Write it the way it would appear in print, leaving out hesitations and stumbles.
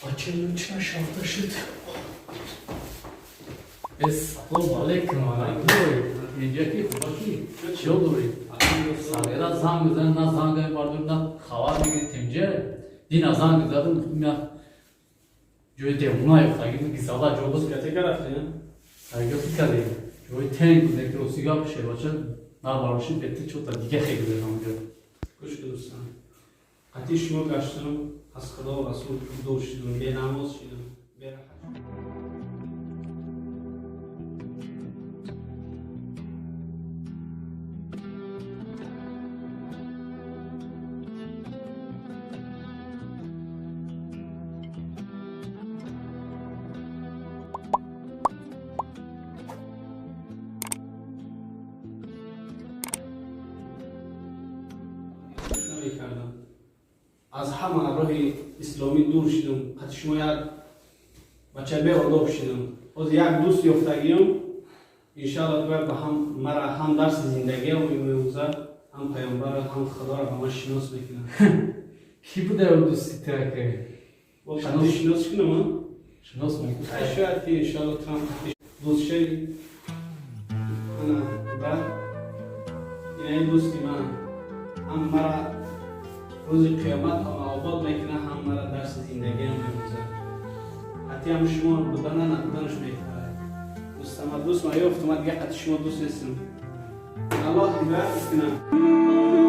بچه چه شاطر شد. السلام علیکم. اینجا کی خوبی؟ چه دوری؟ سالیرا زنگ بزن نه زنگ باردور نه خبر میگیری تیمجه. دینا زنگ زدم میاد. جوی دیوونه افتادی میگی سالا جو بس کتی که رفتی؟ اگه فکری جوی تنگ بود که روسیگا بشه باشه نه بارشی بهتی چوتا دیگه خیلی دارم جو. گوش کن دوستان. قطعی شما گشتم از خدا و رسول دور شدم به نماز شدم به رحمت. کردم از همه راه اسلامی دور شدم قد شما یک بچه به آداب شدم از یک دوست یافتگیم انشاءالله دوباره به هم مرا هم درس زندگی و میموزه هم پیامبر هم خدا را همه شناس میکنم. کی بوده اون دوستی ترکه؟ شناس کنم شناس میکنم شاید که انشاءالله ترام دوست شدی انا بعد این دوستی من هم مرا روز قیامت هم آباد میکنه هم مرا درس زندگی هم میموزه حتی هم شما بودن نبودنش بهتره دوست ما یافت اومد دیگه قطع شما دوست نیستم الله هدایت کنم.